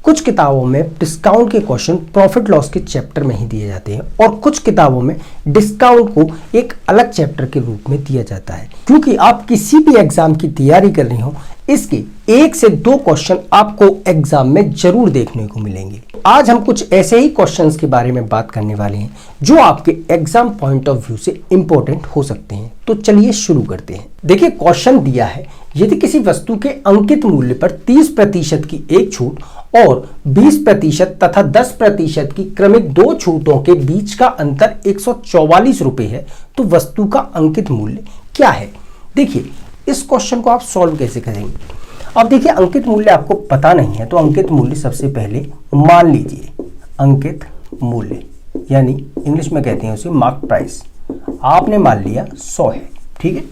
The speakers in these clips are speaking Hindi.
कुछ किताबों में डिस्काउंट के क्वेश्चन प्रॉफिट लॉस के चैप्टर में ही दिए जाते हैं और कुछ किताबों में डिस्काउंट को एक अलग चैप्टर के रूप में दिया जाता है। क्योंकि आप किसी भी एग्जाम की तैयारी कर रहे हो, इसके 1 से 2 क्वेश्चन आपको एग्जाम में जरूर देखने को मिलेंगे। आज हम कुछ ऐसे ही क्वेश्चंस के बारे में बात करने वाले हैं जो आपके एग्जाम पॉइंट ऑफ व्यू से इंपॉर्टेंट हो सकते हैं। तो चलिए शुरू करते हैं। देखिए, क्वेश्चन दिया है, यदि किसी वस्तु के अंकित मूल्य पर 30% की एक छूट और 20% तथा 10% की क्रमिक 2 छूटों के बीच का अंतर 144 रुपए है, तो वस्तु का अंकित मूल्य क्या है। देखिए, इस क्वेश्चन को आप सॉल्व कैसे करेंगे। अब देखिए, अंकित मूल्य आपको पता नहीं है, तो अंकित मूल्य सबसे पहले मान लीजिए अंकित मूल्य, यानी इंग्लिश में कहते हैं उसे मार्क प्राइस, आपने मान लिया 100 है, ठीक है।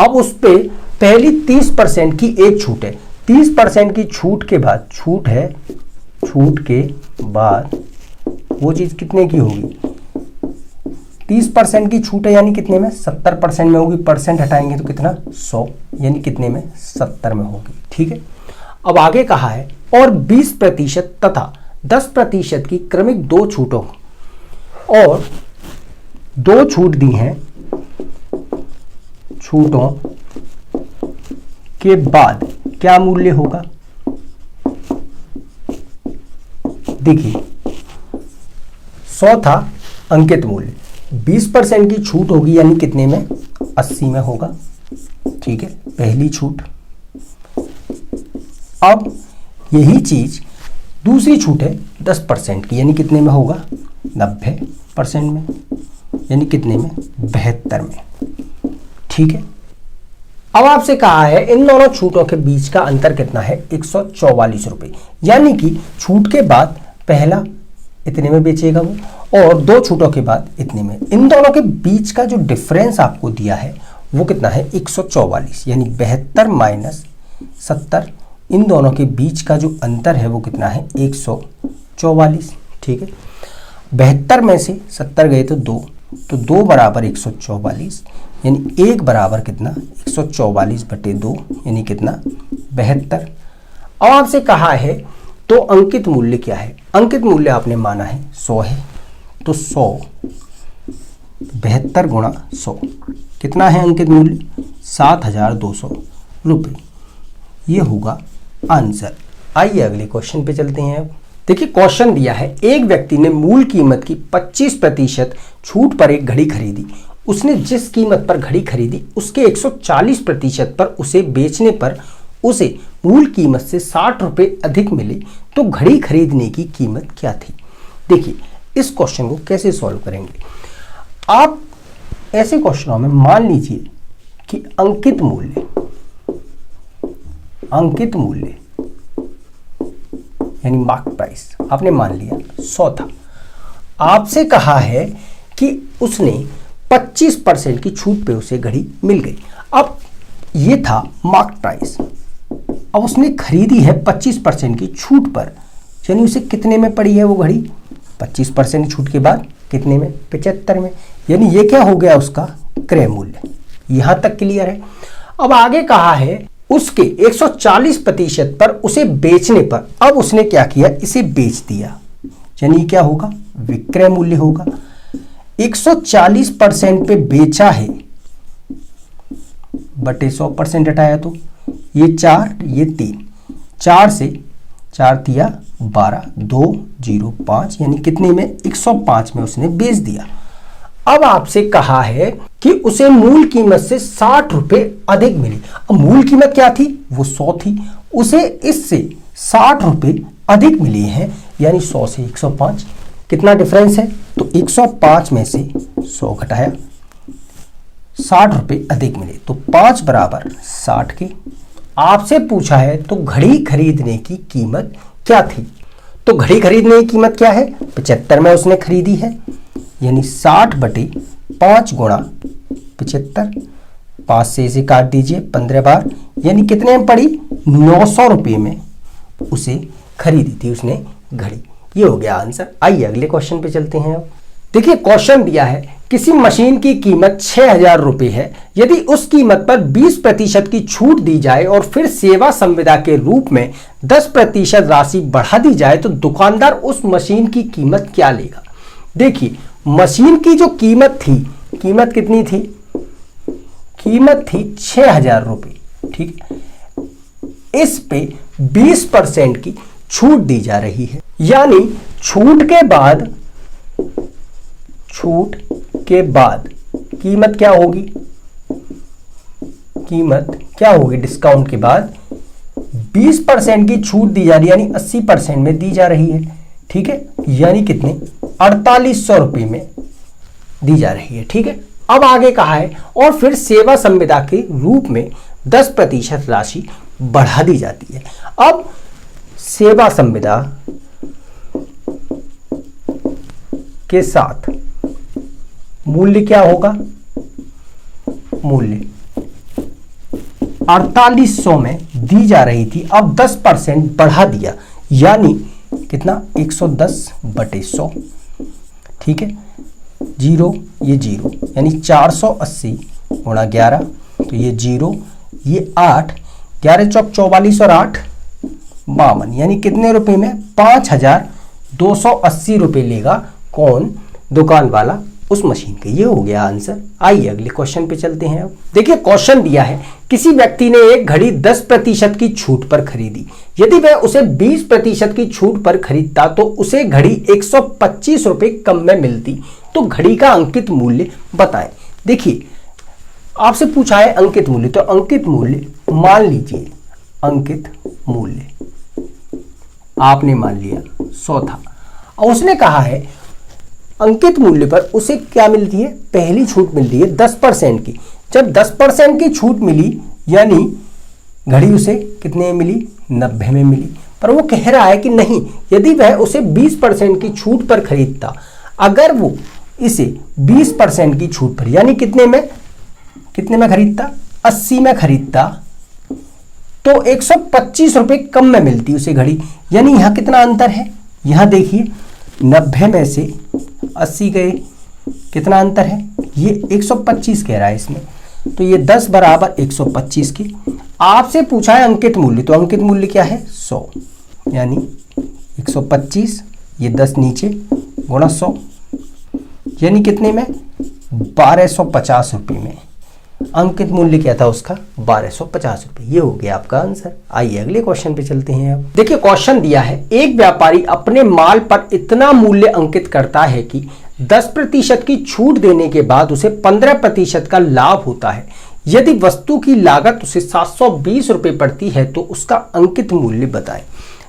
अब उस पे पहली 30% की एक छूट है। 30% की छूट के बाद छूट है, छूट के बाद वो चीज कितने की होगी, 30% की छूट है यानी कितने में, 70% में होगी। परसेंट हटाएंगे तो कितना, 100, यानी कितने में, 70 में होगी, ठीक है। अब आगे कहा है और 20% तथा 10% की क्रमिक 2 छूटों और 2 छूट दी हैं, छूटों के बाद क्या मूल्य होगा। देखिए, 100 था अंकित मूल्य, 20% की छूट होगी यानी कितने में, 80 में होगा, ठीक है, पहली छूट। अब यही चीज दूसरी छूट है 10% की, यानी कितने में होगा, 90% में, यानी कितने में, 72 में, ठीक है। अब आपसे कहा है इन दोनों छूटों के बीच का अंतर कितना है, 144 रुपए, यानी कि छूट के बाद पहला इतने में बेचेगा वो और 2 छूटों के बाद इतने में। इन दोनों के बीच का जो डिफरेंस आपको दिया है वो कितना है, 144, यानी 72 माइनस 70, इन दोनों के बीच का जो अंतर है वो कितना है, 144, ठीक है। 72 में से 70 गए तो 2, तो 2 बराबर 144, यानी 1 बराबर कितना, 144/2, यानी कितना, 72। अब आपसे कहा है तो अंकित मूल्य क्या है। अंकित मूल्य आपने माना है 100 है, तो 100 72 गुणा 100 कितना है अंकित मूल्य, 7200 रुपये, ये होगा आंसर। आइए अगले क्वेश्चन पे चलते हैं। देखिए, क्वेश्चन दिया है, एक व्यक्ति ने मूल कीमत की 25% छूट पर एक घड़ी खरीदी। उसने जिस कीमत पर घड़ी खरीदी उसके 140% पर उसे बेचने पर उसे मूल कीमत से 60 रुपए अधिक मिले, तो घड़ी खरीदने की कीमत क्या थी। देखिए, इस क्वेश्चन को कैसे सॉल्व करेंगे। आप ऐसे क्वेश्चनों में मान लीजिए कि अंकित मूल्य यानी मार्क प्राइस आपने मान लिया 100 था। आपसे कहा है कि उसने 25% की छूट पे उसे घड़ी मिल गई। अब ये था मार्क प्राइस, अब उसने खरीदी है 25% की छूट पर, यानी उसे कितने में पड़ी है वो घड़ी, 25% छूट के बाद कितने में, 75 में, यानी ये क्या हो गया, उसका क्रय मूल्य। यहां तक क्लियर है। अब आगे कहा है उसके 140% पर उसे बेचने पर, अब उसने क्या किया, इसे बेच दिया, यानी क्या होगा, विक्रय मूल्य होगा। 140% पे बेचा है बटे 100% हटाया तो ये 4, ये 3, 4 से 4 तिया 12, 205, यानी कितने में, 105 में उसने बेच दिया। अब आपसे कहा है कि उसे मूल कीमत से 60 रुपए अधिक मिली। अब मूल कीमत क्या थी, वो 100 थी, उसे इससे 60 रुपए अधिक मिले हैं, यानी 100 से 105 कितना डिफरेंस है, तो 105 में से 100 घटाया, 60 रुपए अधिक मिले, तो 5 बराबर 60 के। आपसे पूछा है तो घड़ी खरीदने की कीमत क्या थी, तो घड़ी खरीदने की कीमत क्या है, 75 में उसने खरीदी है, यानी 60/5 गुणा 75, 5 से इसे काट दीजिए 15 बार, यानी कितने में पड़ी, 900 रुपये में उसे खरीदी थी उसने घड़ी। ये हो गया आंसर। आइए अगले क्वेश्चन पे चलते हैं। अब देखिए, क्वेश्चन दिया है किसी मशीन की कीमत 6,000 रुपए है। यदि उस कीमत पर 20% की छूट दी जाए और फिर सेवा संविदा के रूप में 10% राशि बढ़ा दी जाए तो दुकानदार उस मशीन की कीमत क्या लेगा। देखिए, मशीन की जो कीमत थी, कीमत कितनी थी? कीमत थी 6,000 रुपए, ठीक है। इस पे 20% की छूट दी जा रही है, यानी छूट के बाद कीमत क्या होगी? कीमत क्या होगी? डिस्काउंट के बाद 20% की छूट दी जा रही है, यानी 80% में दी जा रही है, ठीक है। यानी कितने? 4800 रुपए में दी जा रही है, ठीक है। अब आगे कहा है और फिर सेवा संविदा के रूप में 10% राशि बढ़ा दी जाती है। अब सेवा संविदा के साथ मूल्य क्या होगा? मूल्य 4800 में दी जा रही थी, अब 10% बढ़ा दिया, यानी कितना? 110/100, ठीक है। जीरो, ये जीरो, यानी 480 गुणा 11, तो ये जीरो, ये 8, 11 चौक 44 और 8 52, यानी कितने रुपए में? 5,280 रुपए लेगा कौन? दुकान वाला उस मशीन के। ये हो गया आंसर। आइए अगले क्वेश्चन पे चलते हैं। अब देखिए, क्वेश्चन दिया है किसी व्यक्ति ने एक घड़ी 10% की छूट पर खरीदी। यदि वह उसे 20% की छूट पर खरीदता तो उसे घड़ी 125 रुपए कम में मिलती, तो घड़ी का अंकित मूल्य बताएं। देखिए, आपसे पूछा है अंकित मूल्य, तो अंकित मूल्य मान लीजिए, अंकित मूल्य आपने मान लिया 100 था, और उसने कहा है अंकित मूल्य पर उसे क्या मिलती है? पहली छूट मिलती है 10% की। जब 10% की छूट मिली, यानी घड़ी उसे कितने में मिली? 90 में मिली। पर वो कह रहा है कि नहीं, यदि वह उसे 20% की छूट पर खरीदता, अगर वो इसे 20% की छूट पर, यानी कितने में खरीदता? 80 में खरीदता, तो 125 रुपए कम में मिलती उसे घड़ी। यानी यहां कितना अंतर है? यहां देखिए, 90 में से 80 गए, कितना अंतर है? ये 125 कह रहा है इसमें, तो ये 10 बराबर 125 की। आपसे पूछा है अंकित मूल्य, तो अंकित मूल्य क्या है? 100, यानी 125, ये 10 नीचे गुणा 100, यानी कितने में? 1250 रुपये में। अंकित मूल्य क्या था उसका? 1250 रुपये। ये हो गया आपका आंसर। आइए अगले क्वेश्चन पे चलते हैं। अब देखिए, क्वेश्चन दिया है एक व्यापारी अपने माल पर इतना मूल्य अंकित करता है कि 10% की छूट देने के बाद उसे 15% का लाभ होता है। यदि वस्तु की लागत उसे 720 रुपये पड़ती है तो उसका अंकित मूल्य बताएं।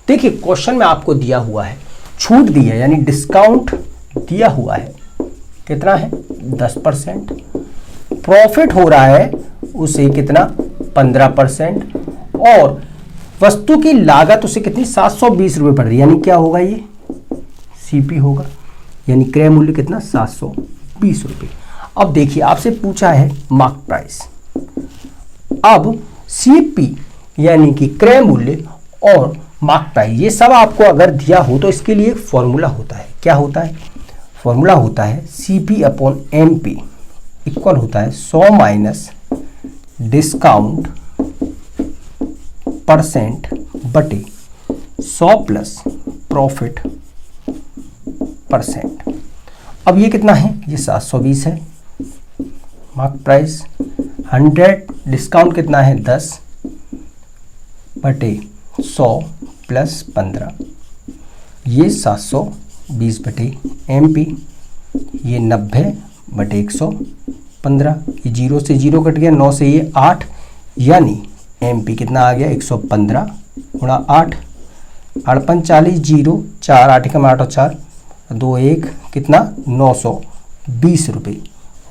देखिए, क्वेश्चन में आपको दिया हुआ है, छूट दी है, यानी डिस्काउंट दिया हुआ है, कितना है? 10%। प्रॉफिट हो रहा है उसे कितना? 15%। और वस्तु की लागत उसे कितनी? 720 रुपये पड़ रही है, यानी क्या होगा? ये सीपी होगा, यानी क्रय मूल्य कितना? 720 रुपये। अब देखिए, आपसे पूछा है मार्क प्राइस। अब सीपी यानी कि क्रय मूल्य और मार्क प्राइस, ये सब आपको अगर दिया हो तो इसके लिए एक फॉर्मूला होता है। क्या होता है? फॉर्मूला होता है CP/MP इक्वल होता है 100 माइनस डिस्काउंट परसेंट बटे 100 प्लस प्रॉफिट परसेंट। अब ये कितना है? ये 720 है। मार्क प्राइस 100, डिस्काउंट कितना है? 10 बटे 100 प्लस 15, ये 720 बटे MP, ये 90 बटे 115, ये 0 से 0 कट गया, 9 से ये 8, यानी MP कितना आ गया? 115 गुणा 8, 48 0 4 8 कम 8 और 4 2 1 कितना? 920 रुपये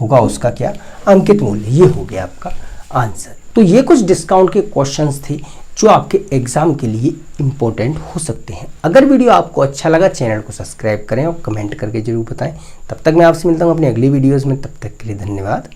होगा उसका क्या? अंकित मूल्य। ये हो गया आपका आंसर। तो ये कुछ डिस्काउंट के क्वेश्चंस थे जो आपके एग्जाम के लिए इंपॉर्टेंट हो सकते हैं। अगर वीडियो आपको अच्छा लगा, चैनल को सब्सक्राइब करें और कमेंट करके जरूर बताएं। तब तक मैं आपसे मिलता हूं अपनी अगली वीडियोस में। तब तक के लिए धन्यवाद।